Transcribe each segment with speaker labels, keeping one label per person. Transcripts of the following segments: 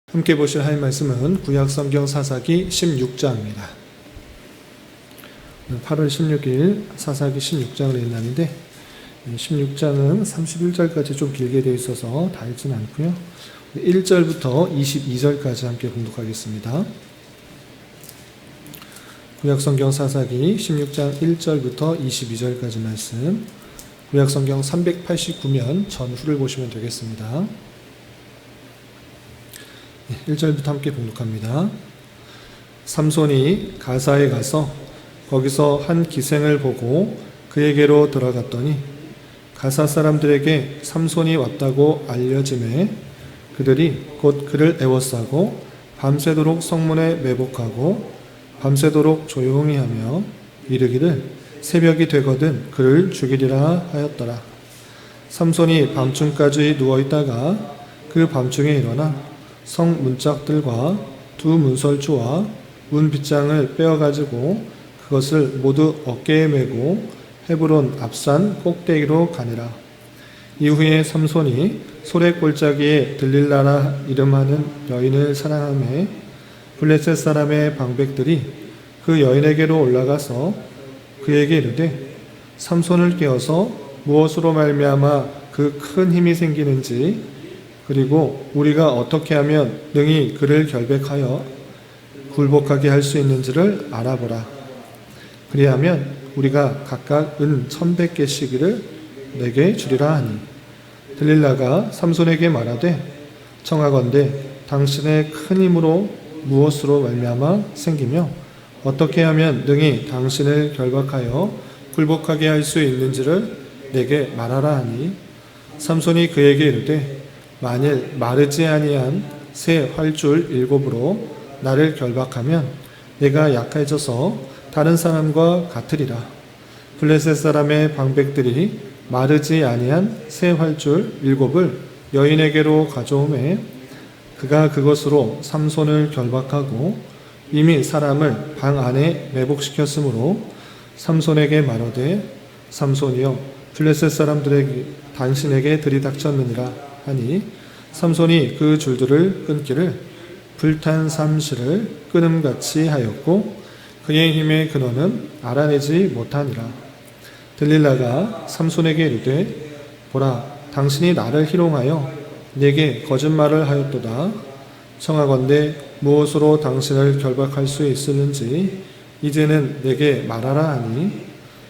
Speaker 1: 함께 보실 할 말씀은 구약성경 사사기 16장입니다. 8월 16일 사사기 16장을 읽는 날인데 16장은 31절까지 좀 길게 되어 있어서 다 읽지는 않고요. 1절부터 22절까지 함께 봉독하겠습니다. 구약성경 사사기 16장 1절부터 22절까지 말씀, 구약성경 389면 전후를 보시면 되겠습니다. 1절부터 함께 봉독합니다. 삼손이 가사에 가서 거기서 한 기생을 보고 그에게로 들어갔더니 가사 사람들에게 삼손이 왔다고 알려지매 그들이 곧 그를 애워싸고 밤새도록 성문에 매복하고 밤새도록 조용히 하며 이르기를 새벽이 되거든 그를 죽이리라 하였더라. 삼손이 밤중까지 누워있다가 그 밤중에 일어나 성 문짝들과 두 문설주와 문 빗장을 빼어가지고 그것을 모두 어깨에 메고 헤브론 앞산 꼭대기로 가니라. 이후에 삼손이 소래골짜기에 들릴라라 이름하는 여인을 사랑하매 블레셋 사람의 방백들이 그 여인에게로 올라가서 그에게 이르되 삼손을 깨워서 무엇으로 말미암아 그 큰 힘이 생기는지 그리고 우리가 어떻게 하면 능히 그를 결백하여 굴복하게 할 수 있는지를 알아보라. 그리하면 우리가 각각 은 1,100개씩을 내게 주리라 하니 들릴라가 삼손에게 말하되 청하건대 당신의 큰 힘으로 무엇으로 말미암아 생기며 어떻게 하면 능히 당신을 결박하여 굴복하게 할 수 있는지를 내게 말하라 하니 삼손이 그에게 이르되 만일 마르지 아니한 새 활줄 7으로 나를 결박하면 내가 약해져서 다른 사람과 같으리라. 블레셋 사람의 방백들이 마르지 아니한 새 활줄 7을 여인에게로 가져오매 그가 그것으로 삼손을 결박하고 이미 사람을 방 안에 매복시켰으므로 삼손에게 말하되 삼손이여 블레셋 사람들에게 당신에게 들이닥쳤느니라 하니 삼손이 그 줄들을 끊기를 불탄 삼시를 끊음같이 하였고 그의 힘의 근원은 알아내지 못하니라. 들릴라가 삼손에게 이르되 보라 당신이 나를 희롱하여 내게 거짓말을 하였도다. 청하건대 무엇으로 당신을 결박할 수 있을는지 이제는 내게 말하라 하니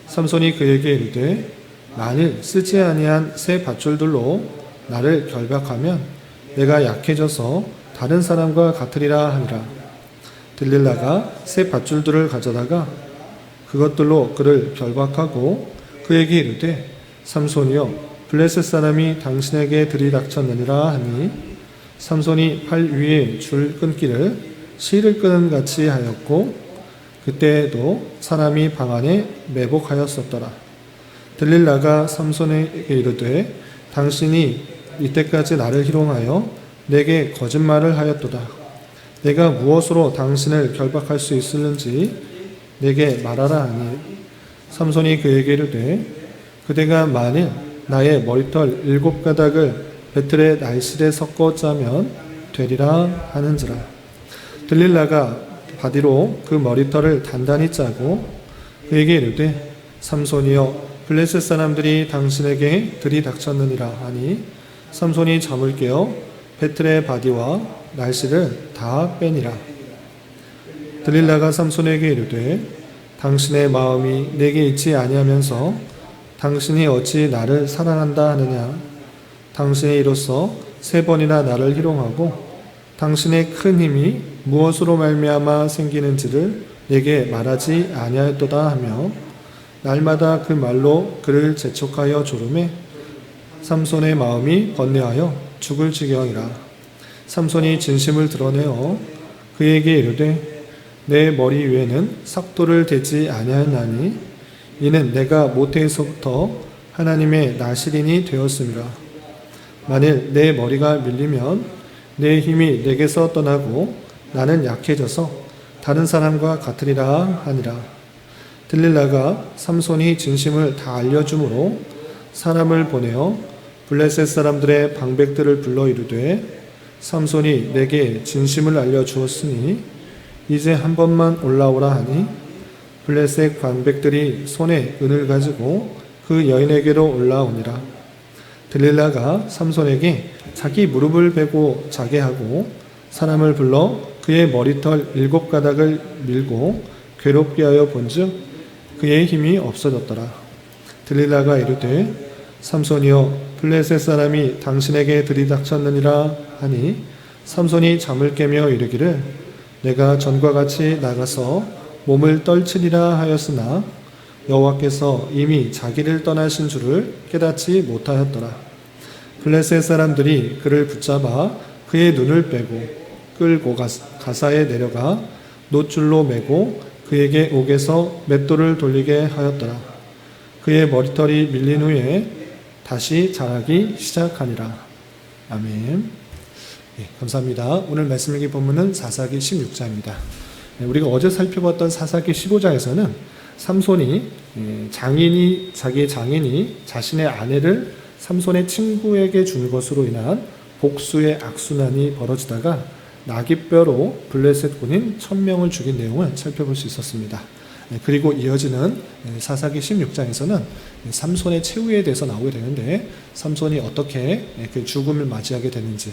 Speaker 1: 삼손이 그에게 이르되 만일 쓰지 아니한 새 밧줄들로 나를 결박하면 내가 약해져서 다른 사람과 같으리라 하니라. 들릴라가 새 밧줄들을 가져다가 그것들로 그를 결박하고 그에게 이르되 삼손이여 블레셋 사람이 당신에게 들이닥쳤느니라 하니 삼손이 팔 위에 줄 끊기를 실을 끄는 같이 하였고 그때에도 사람이 방 안에 매복하였었더라. 들릴라가 삼손에게 이르되 당신이 이때까지 나를 희롱하여 내게 거짓말을 하였도다. 내가 무엇으로 당신을 결박할 수 있을는지 내게 말하라 하니 삼손이 그에게 이르되 그대가 만일 나의 머리털 7가닥을 배틀의 날실에 섞어 짜면 되리라 하는지라. 들릴라가 바디로 그 머리털을 단단히 짜고 그에게 이르되 삼손이여 블레셋 사람들이 당신에게 들이닥쳤느니라 하니 삼손이 잠을 깨어 배틀의 바디와 날씨를 다 빼니라. 들릴라가 삼손에게 이르되 당신의 마음이 내게 있지 아니하면서 당신이 어찌 나를 사랑한다 하느냐. 당신이 이로써 3번이나 나를 희롱하고 당신의 큰 힘이 무엇으로 말미암아 생기는지를 내게 말하지 아니하였도다 하며 날마다 그 말로 그를 재촉하여 조르매 삼손의 마음이 번뇌하여 죽을 지경이라. 삼손이 진심을 드러내어 그에게 이르되 내 머리 위에는 삭도를 대지 아니하였나니 이는 내가 모태에서부터 하나님의 나실인이 되었음이라. 만일 내 머리가 밀리면 내 힘이 내게서 떠나고 나는 약해져서 다른 사람과 같으리라 하니라. 들릴라가 삼손이 진심을 다 알려주므로 사람을 보내어 블레셋 사람들의 방백들을 불러 이르되 삼손이 내게 진심을 알려주었으니 이제 한 번만 올라오라 하니 블레셋 방백들이 손에 은을 가지고 그 여인에게로 올라오니라. 들릴라가 삼손에게 자기 무릎을 베고 자게 하고 사람을 불러 그의 머리털 7가닥을 밀고 괴롭게 하여 본즉 그의 힘이 없어졌더라. 들릴라가 이르되 삼손이여 블레셋 사람이 당신에게 들이닥쳤느니라 하니 삼손이 잠을 깨며 이르기를 내가 전과 같이 나가서 몸을 떨치리라 하였으나 여호와께서 이미 자기를 떠나신 줄을 깨닫지 못하였더라. 블레셋 사람들이 그를 붙잡아 그의 눈을 빼고 끌고 가사에 내려가 놋줄로 매고 그에게 옥에서 맷돌을 돌리게 하였더라. 그의 머리털이 밀린 후에 다시 자라기 시작하니라. 아멘. 네, 감사합니다. 오늘 말씀 읽기 본문은 사사기 16장입니다. 우리가 어제 살펴봤던 사사기 15장에서는 삼손이 자기의 장인이 자신의 아내를 삼손의 친구에게 준 것으로 인한 복수의 악순환이 벌어지다가 나귀뼈로 블레셋 군인 1000명을 죽인 내용을 살펴볼 수 있었습니다. 그리고 이어지는 사사기 16장에서는 삼손의 최후에 대해서 나오게 되는데 삼손이 어떻게 그 죽음을 맞이하게 되는지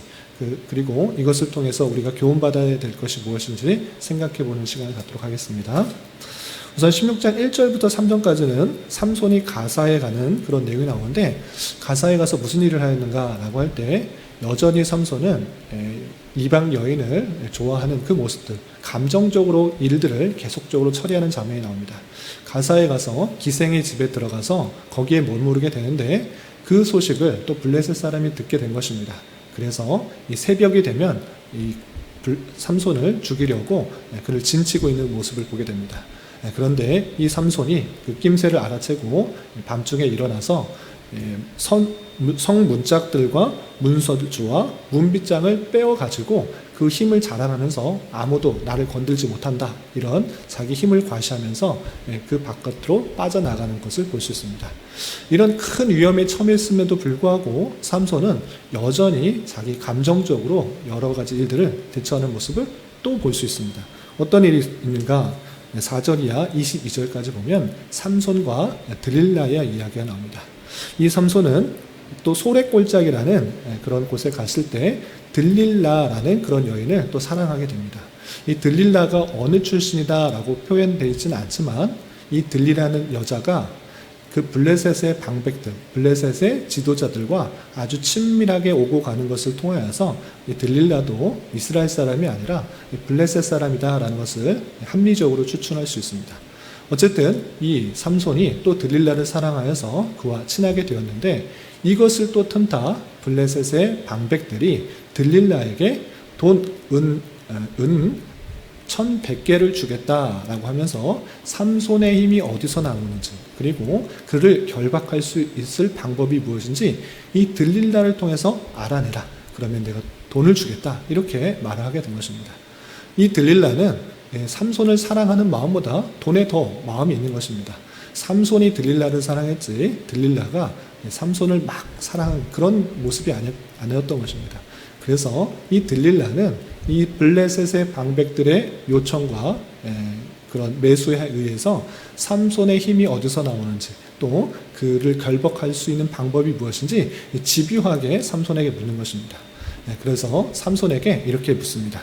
Speaker 1: 그리고 이것을 통해서 우리가 교훈받아야 될 것이 무엇인지 생각해보는 시간을 갖도록 하겠습니다. 우선 16장 1절부터 3절까지는 삼손이 가사에 가는 그런 내용이 나오는데 가사에 가서 무슨 일을 하였는가라고 할 때 여전히 삼손은 이방 여인을 좋아하는 그 모습들, 감정적으로 일들을 계속적으로 처리하는 장면이 나옵니다. 가사에 가서 기생의 집에 들어가서 거기에 머무르게 되는데 그 소식을 또 블레셋 사람이 듣게 된 것입니다. 그래서 이 새벽이 되면 이 삼손을 죽이려고 그를 진치고 있는 모습을 보게 됩니다. 그런데 이 삼손이 그 낌새를 알아채고 밤중에 일어나서 성문짝들과 문서주와 문빗장을 빼어가지고 그 힘을 자랑하면서 아무도 나를 건들지 못한다 이런 자기 힘을 과시하면서 그 바깥으로 빠져나가는 것을 볼 수 있습니다. 이런 큰 위험에 처했음에도 불구하고 삼손은 여전히 자기 감정적으로 여러 가지 일들을 대처하는 모습을 또 볼 수 있습니다. 어떤 일이 있는가? 4절 이하 22절까지 보면 삼손과 들릴라의 이야기가 나옵니다. 이 삼손은 또 소래골짜기라는 그런 곳에 갔을 때 들릴라라는 그런 여인을 또 사랑하게 됩니다. 이 들릴라가 어느 출신이다라고 표현되어 있지는 않지만 이 들릴라는 여자가 그 블레셋의 방백들, 블레셋의 지도자들과 아주 친밀하게 오고 가는 것을 통하여서 이 들릴라도 이스라엘 사람이 아니라 블레셋 사람이다라는 것을 합리적으로 추측할 수 있습니다. 어쨌든 이 삼손이 또 들릴라를 사랑하여서 그와 친하게 되었는데 이것을 또 틈타 블레셋의 방백들이 들릴라에게 은 1100개를 주겠다라고 하면서 삼손의 힘이 어디서 나오는지 그리고 그를 결박할 수 있을 방법이 무엇인지 이 들릴라를 통해서 알아내라. 그러면 내가 돈을 주겠다. 이렇게 말을 하게 된 것입니다. 이 들릴라는 삼손을 사랑하는 마음보다 돈에 더 마음이 있는 것입니다. 삼손이 들릴라를 사랑했지 들릴라가 삼손을 막 사랑한 그런 모습이 아니었던 것입니다. 그래서 이 들릴라는 이 블레셋의 방백들의 요청과 그런 매수에 의해서 삼손의 힘이 어디서 나오는지 또 그를 결박할 수 있는 방법이 무엇인지 집요하게 삼손에게 묻는 것입니다. 그래서 삼손에게 이렇게 묻습니다.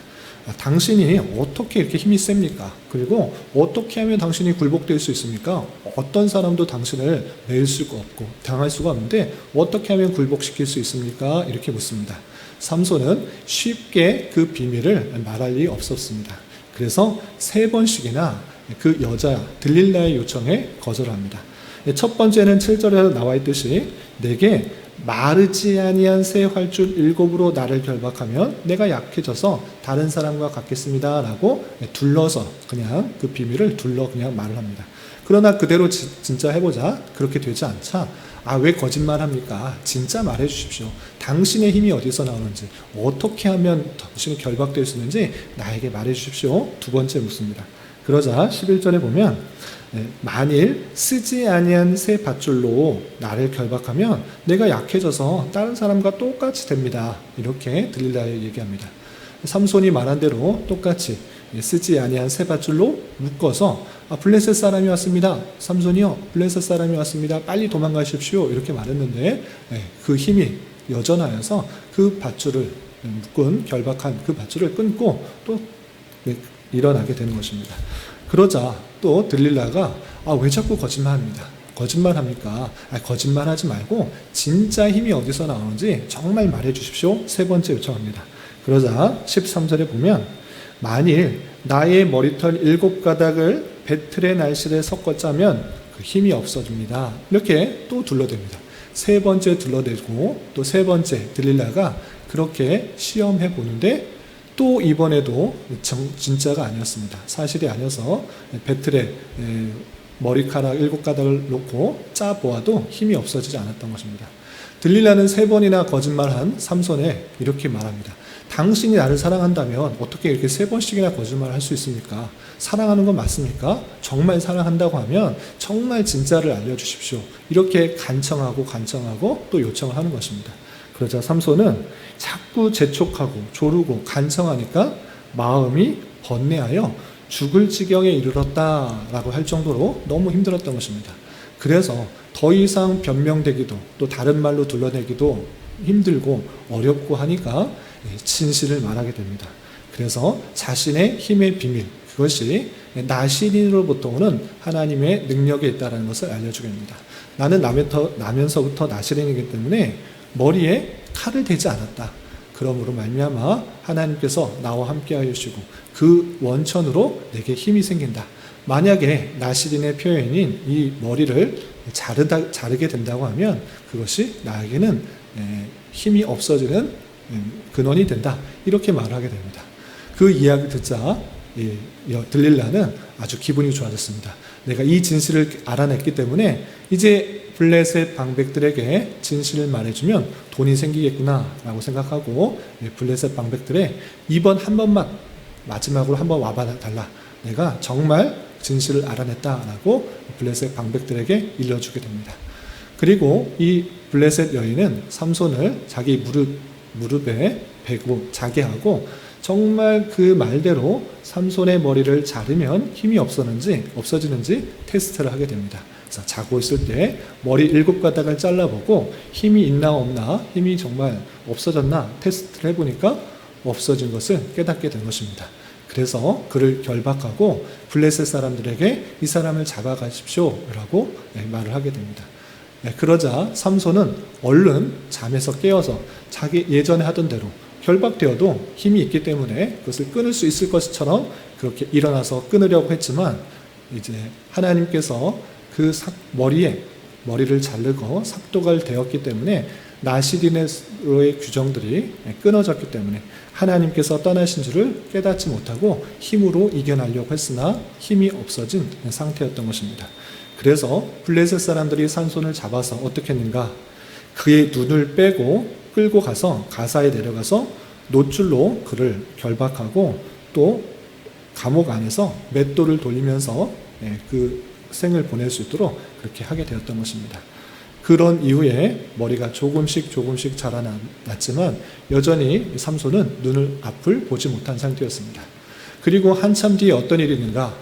Speaker 1: 당신이 어떻게 이렇게 힘이 셉니까? 그리고 어떻게 하면 당신이 굴복될 수 있습니까? 어떤 사람도 당신을 매일 수가 없고 당할 수가 없는데 어떻게 하면 굴복시킬 수 있습니까? 이렇게 묻습니다. 삼손은 쉽게 그 비밀을 말할 리 없었습니다. 그래서 3번씩이나 그 여자 들릴라의 요청에 거절합니다. 첫 번째는 7절에 나와 있듯이 내게 마르지 아니한 새 활줄 7으로 나를 결박하면 내가 약해져서 다른 사람과 같겠습니다 라고 둘러서 그냥 그 비밀을 그냥 말을 합니다. 그러나 그대로 진짜 해보자 그렇게 되지 않자 왜 거짓말합니까? 진짜 말해 주십시오. 당신의 힘이 어디서 나오는지 어떻게 하면 당신이 결박될 수 있는지 나에게 말해 주십시오. 2번째 묻습니다. 그러자 11절에 보면 만일 쓰지 아니한 새 밧줄로 나를 결박하면 내가 약해져서 다른 사람과 똑같이 됩니다. 이렇게 들릴라에 얘기합니다. 삼손이 말한 대로 똑같이 쓰지 아니한 새 밧줄로 묶어서 블레셋 사람이 왔습니다. 삼손이요, 블레셋 사람이 왔습니다. 빨리 도망가십시오. 이렇게 말했는데 그 힘이 여전하여서 그 밧줄을 묶은 결박한 그 밧줄을 끊고 또 일어나게 되는 것입니다. 그러자 또 들릴라가 왜 자꾸 거짓말합니다. 거짓말합니까? 거짓말하지 말고 진짜 힘이 어디서 나오는지 정말 말해 주십시오. 세 번째 요청합니다. 그러자 13절에 보면 만일 나의 머리털 7가닥을 배틀의 날실에 섞어 짜면 그 힘이 없어집니다. 이렇게 또 둘러댑니다. 세 번째 둘러대고 또 세 번째 들릴라가 그렇게 시험해 보는데 또 이번에도 진짜가 아니었습니다. 사실이 아니어서 배틀에 머리카락 7가닥을 놓고 짜 보아도 힘이 없어지지 않았던 것입니다. 들릴라는 3번이나 거짓말한 삼손에 이렇게 말합니다. 당신이 나를 사랑한다면 어떻게 이렇게 3번씩이나 거짓말을 할 수 있습니까? 사랑하는 건 맞습니까? 정말 사랑한다고 하면 정말 진짜를 알려주십시오. 이렇게 간청하고 또 요청을 하는 것입니다. 그러자 삼손은 자꾸 재촉하고 조르고 간청하니까 마음이 번뇌하여 죽을 지경에 이르렀다라고 할 정도로 너무 힘들었던 것입니다. 그래서 더 이상 변명되기도 또 다른 말로 둘러내기도 힘들고 어렵고 하니까 진실을 말하게 됩니다. 그래서 자신의 힘의 비밀, 그것이 나시린으로부터 오는 하나님의 능력에 있다는 것을 알려주게 됩니다. 나는 나면서부터 나시린이기 때문에 머리에 칼을 대지 않았다. 그러므로 말미암아 하나님께서 나와 함께 하시고 그 원천으로 내게 힘이 생긴다. 만약에 나시린의 표현인 이 머리를 자르게 된다고 하면 그것이 나에게는 힘이 없어지는 근원이 된다. 이렇게 말하게 됩니다. 그 이야기 듣자 들릴라는 아주 기분이 좋아졌습니다. 내가 이 진실을 알아냈기 때문에 이제 블레셋 방백들에게 진실을 말해주면 돈이 생기겠구나 라고 생각하고 블레셋 방백들에 이번 한 번만 마지막으로 한번 와봐달라. 내가 정말 진실을 알아냈다라고 블레셋 방백들에게 일러주게 됩니다. 그리고 이 블레셋 여인은 삼손을 자기 무릎에 베고 자게 하고 정말 그 말대로 삼손의 머리를 자르면 힘이 없어지는지 테스트를 하게 됩니다. 그래서 자고 있을 때 머리 7가닥을 잘라보고 힘이 있나 없나, 힘이 정말 없어졌나 테스트를 해보니까 없어진 것을 깨닫게 된 것입니다. 그래서 그를 결박하고 블레셋 사람들에게 이 사람을 잡아가십시오 라고 말을 하게 됩니다. 그러자 삼손은 얼른 잠에서 깨어서 자기 예전에 하던 대로 결박되어도 힘이 있기 때문에 그것을 끊을 수 있을 것처럼 그렇게 일어나서 끊으려고 했지만 이제 하나님께서 그 머리를 자르고 삭도가 되었기 때문에 나시린의 규정들이 끊어졌기 때문에 하나님께서 떠나신 줄을 깨닫지 못하고 힘으로 이겨내려고 했으나 힘이 없어진 상태였던 것입니다. 그래서 블레셋 사람들이 삼손을 잡아서 어떻게 했는가? 그의 눈을 빼고 끌고 가서 가사에 내려가서 노줄로 그를 결박하고 또 감옥 안에서 맷돌을 돌리면서 그 생을 보낼 수 있도록 그렇게 하게 되었던 것입니다. 그런 이후에 머리가 조금씩 자라났지만 여전히 삼손은 눈을 앞을 보지 못한 상태였습니다. 그리고 한참 뒤에 어떤 일이 있는가?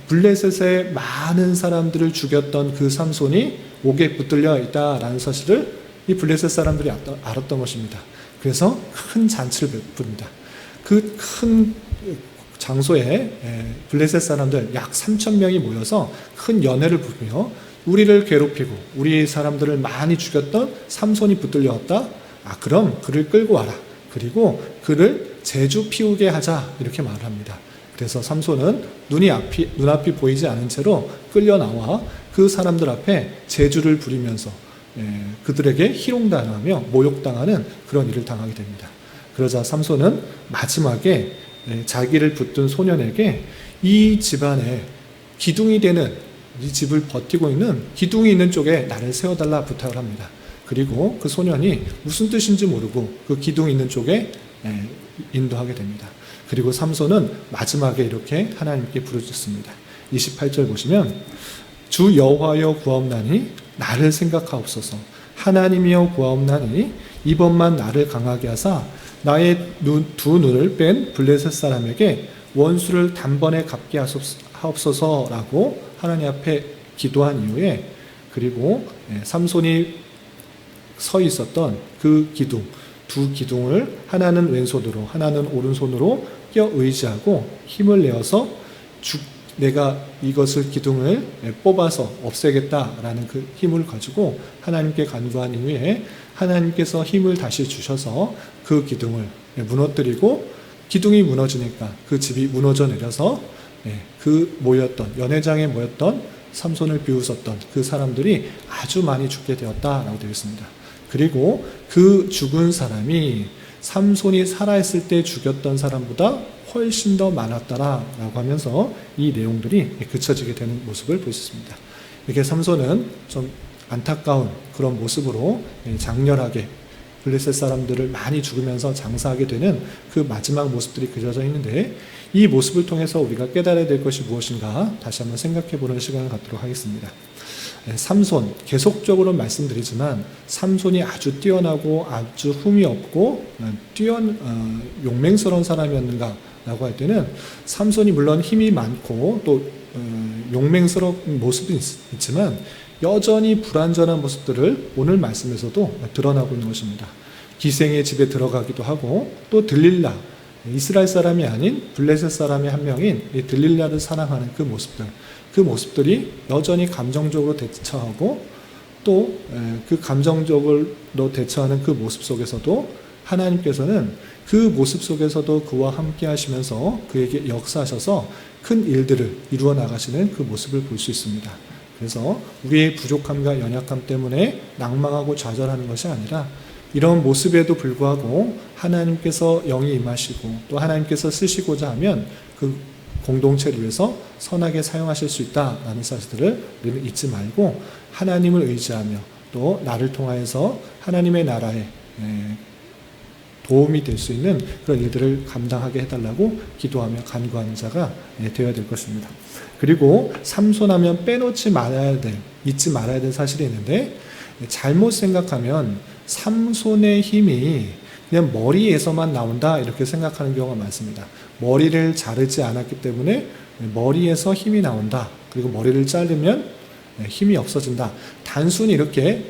Speaker 1: 블레셋의 많은 사람들을 죽였던 그 삼손이 옥에 붙들려 있다라는 사실을 이 블레셋 사람들이 알았던 것입니다. 그래서 큰 잔치를 베풉니다. 그 큰 장소에 블레셋 사람들 약 3,000명이 모여서 큰 연회를 부르며 우리를 괴롭히고 우리 사람들을 많이 죽였던 삼손이 붙들려왔다. 그럼 그를 끌고 와라. 그리고 그를 제주 피우게 하자. 이렇게 말을 합니다. 그래서 삼손은 눈앞이 보이지 않은 채로 끌려 나와 그 사람들 앞에 제주를 부리면서 그들에게 희롱당하며 모욕당하는 그런 일을 당하게 됩니다. 그러자 삼손은 마지막에 자기를 붙든 소년에게 이 집안에 기둥이 되는 이 집을 버티고 있는 기둥이 있는 쪽에 나를 세워달라 부탁을 합니다. 그리고 그 소년이 무슨 뜻인지 모르고 그 기둥이 있는 쪽에 인도하게 됩니다. 그리고 삼손은 마지막에 이렇게 하나님께 부르짖습니다. 28절 보시면 주 여호와여 구하옵나니 나를 생각하옵소서. 하나님이여 구하옵나니 이번만 나를 강하게 하사 나의 두 눈을 뺀 블레셋 사람에게 원수를 단번에 갚게 하옵소서라고 하나님 앞에 기도한 이후에, 그리고 삼손이 서 있었던 그 기둥, 두 기둥을 하나는 왼손으로 하나는 오른손으로 껴 의지하고 힘을 내어서 내가 이것을 기둥을 뽑아서 없애겠다라는 그 힘을 가지고 하나님께 간구한 이후에 하나님께서 힘을 다시 주셔서 그 기둥을 무너뜨리고, 기둥이 무너지니까 그 집이 무너져 내려서 그 연회장에 모였던 삼손을 비웃었던 그 사람들이 아주 많이 죽게 되었다라고 되어 있습니다. 그리고 그 죽은 사람이 삼손이 살아있을 때 죽였던 사람보다 훨씬 더 많았다라고 하면서 이 내용들이 그쳐지게 되는 모습을 볼 수 있습니다. 이렇게 삼손은 좀 안타까운 그런 모습으로 장렬하게 블레셋 사람들을 많이 죽으면서 장사하게 되는 그 마지막 모습들이 그려져 있는데, 이 모습을 통해서 우리가 깨달아야 될 것이 무엇인가 다시 한번 생각해보는 시간을 갖도록 하겠습니다. 삼손, 계속적으로 말씀드리지만 삼손이 아주 뛰어나고 아주 흠이 없고 용맹스러운 사람이었는가 라고 할 때는, 삼손이 물론 힘이 많고 또 용맹스러운 모습이 있지만 여전히 불완전한 모습들을 오늘 말씀에서도 드러나고 있는 것입니다. 기생의 집에 들어가기도 하고, 또 들릴라, 이스라엘 사람이 아닌 블레셋 사람의 한 명인 들릴라를 사랑하는 그 모습들이 여전히 감정적으로 대처하고, 또 그 감정적으로 대처하는 그 모습 속에서도 하나님께서는 그 모습 속에서도 그와 함께 하시면서 그에게 역사하셔서 큰 일들을 이루어 나가시는 그 모습을 볼 수 있습니다. 그래서 우리의 부족함과 연약함 때문에 낭망하고 좌절하는 것이 아니라, 이런 모습에도 불구하고 하나님께서 영이 임하시고 또 하나님께서 쓰시고자 하면 그 공동체를 위해서 선하게 사용하실 수 있다라는 사실들을 우리는 잊지 말고, 하나님을 의지하며 또 나를 통하여서 하나님의 나라에 도움이 될 수 있는 그런 일들을 감당하게 해달라고 기도하며 간구하는 자가 되어야 될 것입니다. 그리고 삼손하면 잊지 말아야 될 사실이 있는데, 잘못 생각하면 삼손의 힘이 그냥 머리에서만 나온다 이렇게 생각하는 경우가 많습니다. 머리를 자르지 않았기 때문에 머리에서 힘이 나온다, 그리고 머리를 자르면 힘이 없어진다, 단순히 이렇게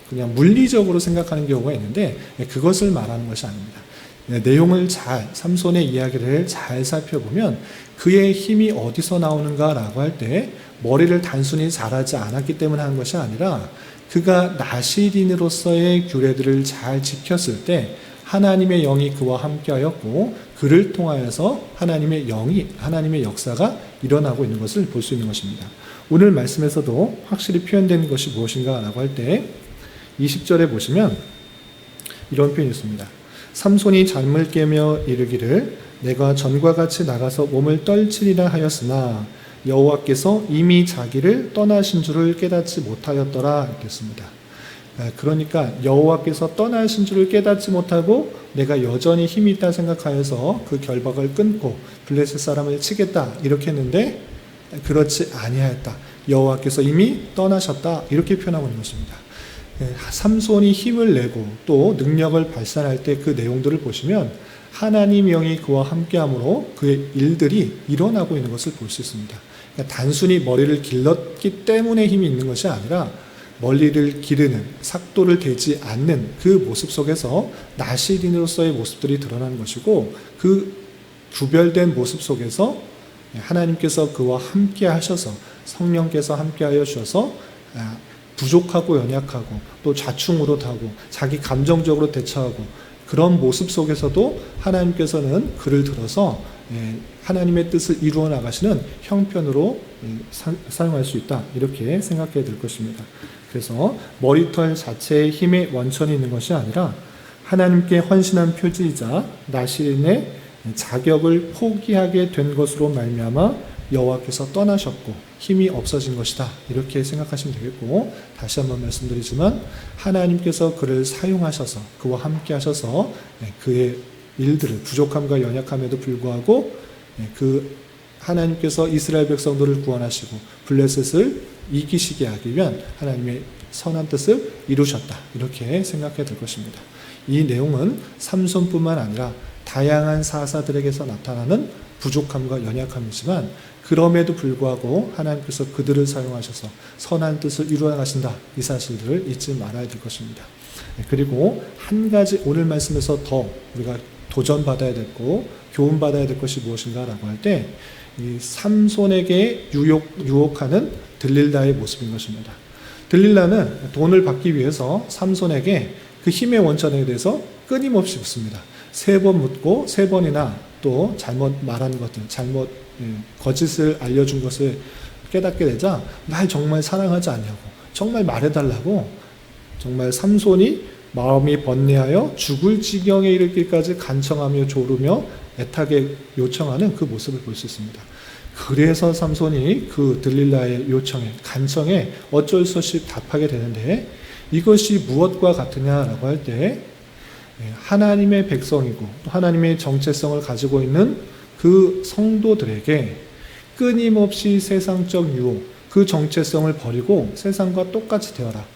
Speaker 1: 그냥 물리적으로 생각하는 경우가 있는데, 그것을 말하는 것이 아닙니다. 내용을 삼손의 이야기를 잘 살펴보면 그의 힘이 어디서 나오는가라고 할 때, 머리를 단순히 자라지 않았기 때문에 하는 것이 아니라 그가 나시린으로서의 규례들을 잘 지켰을 때 하나님의 영이 그와 함께하였고, 그를 통하여서 하나님의 역사가 일어나고 있는 것을 볼 수 있는 것입니다. 오늘 말씀에서도 확실히 표현되는 것이 무엇인가라고 할 때 20절에 보시면 이런 표현이 있습니다. 삼손이 잠을 깨며 이르기를 내가 전과 같이 나가서 몸을 떨치리라 하였으나 여호와께서 이미 자기를 떠나신 줄을 깨닫지 못하였더라 했습니다. 그러니까 여호와께서 떠나신 줄을 깨닫지 못하고 내가 여전히 힘이 있다 생각하여서 그 결박을 끊고 블레셋 사람을 치겠다 이렇게 했는데 그렇지 아니하였다. 여호와께서 이미 떠나셨다 이렇게 표현하고 있는 것입니다. 삼손이 힘을 내고 또 능력을 발산할 때 그 내용들을 보시면 하나님 영이 그와 함께함으로 그의 일들이 일어나고 있는 것을 볼 수 있습니다. 그러니까 단순히 머리를 길렀기 때문에 힘이 있는 것이 아니라 머리를 기르는 삭도를 대지 않는 그 모습 속에서 나시린으로서의 모습들이 드러나는 것이고, 그 구별된 모습 속에서 하나님께서 그와 함께 하셔서 성령께서 함께 하여 주셔서 부족하고 연약하고 또 좌충우로 타고 자기 감정적으로 대처하고 그런 모습 속에서도 하나님께서는 그를 들어서 하나님의 뜻을 이루어 나가시는 형편으로 사용할 수 있다 이렇게 생각해야 될 것입니다. 그래서 머리털 자체의 힘의 원천이 있는 것이 아니라 하나님께 헌신한 표지이자 나시린의 자격을 포기하게 된 것으로 말미암아 여호와께서 떠나셨고 힘이 없어진 것이다 이렇게 생각하시면 되겠고, 다시 한번 말씀드리지만 하나님께서 그를 사용하셔서 그와 함께 하셔서 그의 일들을, 부족함과 연약함에도 불구하고 그 하나님께서 이스라엘 백성들을 구원하시고 블레셋을 이기시게 하기 위한 하나님의 선한 뜻을 이루셨다, 이렇게 생각해야 될 것입니다. 이 내용은 삼손뿐만 아니라 다양한 사사들에게서 나타나는 부족함과 연약함이지만 그럼에도 불구하고 하나님께서 그들을 사용하셔서 선한 뜻을 이루어 가신다, 이 사실들을 잊지 말아야 될 것입니다. 그리고 한 가지 오늘 말씀에서 더 우리가 도전받아야 되고 교훈받아야 될 것이 무엇인가 라고 할 때 이 삼손에게 유혹하는 들릴라의 모습인 것입니다. 들릴라는 돈을 받기 위해서 삼손에게 그 힘의 원천에 대해서 끊임없이 묻습니다. 3번 묻고 3번이나 또 잘못 말한 것들, 거짓을 알려준 것을 깨닫게 되자 날 정말 사랑하지 않냐고, 정말 말해달라고, 정말 삼손이 마음이 번뇌하여 죽을 지경에 이르기까지 간청하며 조르며 애타게 요청하는 그 모습을 볼 수 있습니다. 그래서 삼손이 그 들릴라의 요청에, 간청에 어쩔 수 없이 답하게 되는데, 이것이 무엇과 같으냐라고 할 때 하나님의 백성이고 또 하나님의 정체성을 가지고 있는 그 성도들에게 끊임없이 세상적 유혹, 그 정체성을 버리고 세상과 똑같이 되어라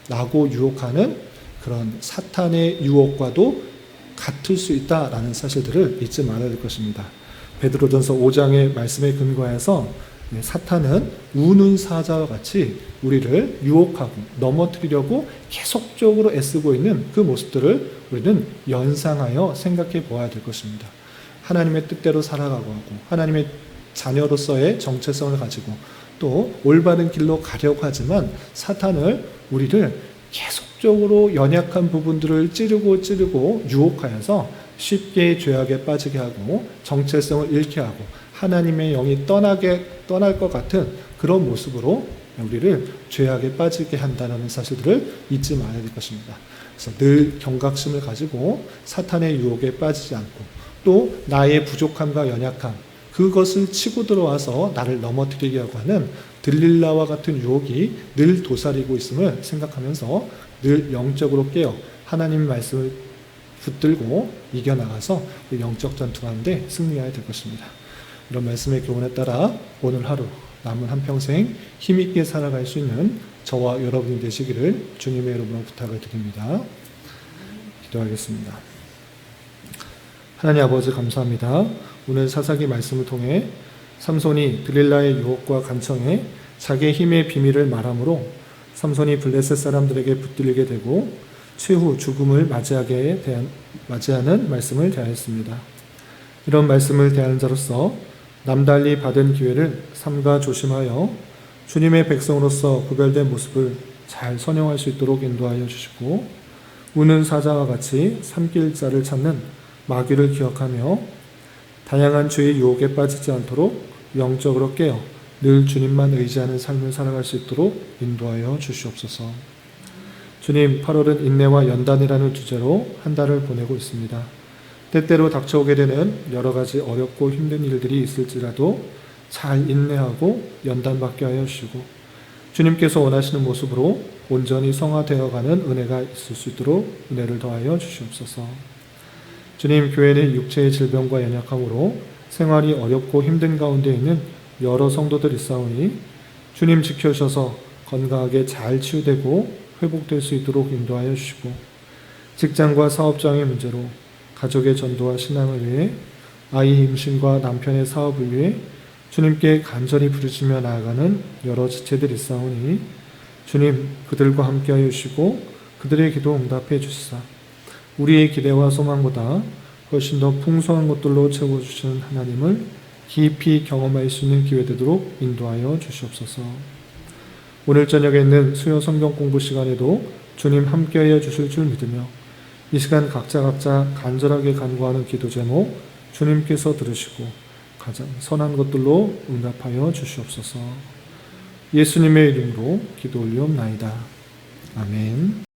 Speaker 1: 라고 유혹하는 그런 사탄의 유혹과도 같을 수 있다라는 사실들을 잊지 말아야 될 것입니다. 베드로전서 5장의 말씀에 근거해서 사탄은 우는 사자와 같이 우리를 유혹하고 넘어뜨리려고 계속적으로 애쓰고 있는 그 모습들을 우리는 연상하여 생각해 보아야 될 것입니다. 하나님의 뜻대로 살아가고 하고 하나님의 자녀로서의 정체성을 가지고 또 올바른 길로 가려고 하지만 사탄을 우리를 계속적으로 연약한 부분들을 찌르고 유혹하여서 쉽게 죄악에 빠지게 하고 정체성을 잃게 하고 하나님의 영이 떠날 것 같은 그런 모습으로 우리를 죄악에 빠지게 한다는 사실들을 잊지 말아야 될 것입니다. 그래서 늘 경각심을 가지고 사탄의 유혹에 빠지지 않고 또 나의 부족함과 연약함, 그것을 치고 들어와서 나를 넘어뜨리게 하고 하는 들릴라와 같은 유혹이 늘 도사리고 있음을 생각하면서 늘 영적으로 깨어 하나님의 말씀을 붙들고 이겨나가서 영적 전투 가운데 승리해야 될 것입니다. 이런 말씀의 교훈에 따라 오늘 하루 남은 한평생 힘있게 살아갈 수 있는 저와 여러분이 되시기를 주님의 이름으로 부탁을 드립니다. 기도하겠습니다. 하나님 아버지 감사합니다. 오늘 사사기 말씀을 통해 삼손이 들릴라의 유혹과 간청에 자기의 힘의 비밀을 말함으로 삼손이 블레셋 사람들에게 붙들리게 되고 최후 죽음을 맞이하는 말씀을 대하였습니다. 이런 말씀을 대하는 자로서 남달리 받은 기회를 삼가 조심하여 주님의 백성으로서 구별된 모습을 잘 선용할 수 있도록 인도하여 주시고 우는 사자와 같이 삼킬 자를 찾는 마귀를 기억하며 다양한 죄의 유혹에 빠지지 않도록 영적으로 깨어 늘 주님만 의지하는 삶을 살아갈 수 있도록 인도하여 주시옵소서. 주님, 8월은 인내와 연단이라는 주제로 한 달을 보내고 있습니다. 때때로 닥쳐오게 되는 여러 가지 어렵고 힘든 일들이 있을지라도 잘 인내하고 연단받게 하여 주시고 주님께서 원하시는 모습으로 온전히 성화되어가는 은혜가 있을 수 있도록 은혜를 더하여 주시옵소서. 주님, 교회는 육체의 질병과 연약함으로 생활이 어렵고 힘든 가운데 있는 여러 성도들이 있사오니 주님 지켜주셔서 건강하게 잘 치유되고 회복될 수 있도록 인도하여 주시고 직장과 사업장의 문제로 가족의 전도와 신앙을 위해 아이 임신과 남편의 사업을 위해 주님께 간절히 부르짖며 나아가는 여러 지체들이 있사오니 주님 그들과 함께하여 주시고 그들의 기도 응답해 주시사 우리의 기대와 소망보다 훨씬 더 풍성한 것들로 채워주시는 하나님을 깊이 경험할 수 있는 기회 되도록 인도하여 주시옵소서. 오늘 저녁에 있는 수요 성경 공부 시간에도 주님 함께하여 주실 줄 믿으며 이 시간 각자 간절하게 간구하는 기도 제목 주님께서 들으시고 가장 선한 것들로 응답하여 주시옵소서. 예수님의 이름으로 기도 올리옵나이다. 아멘.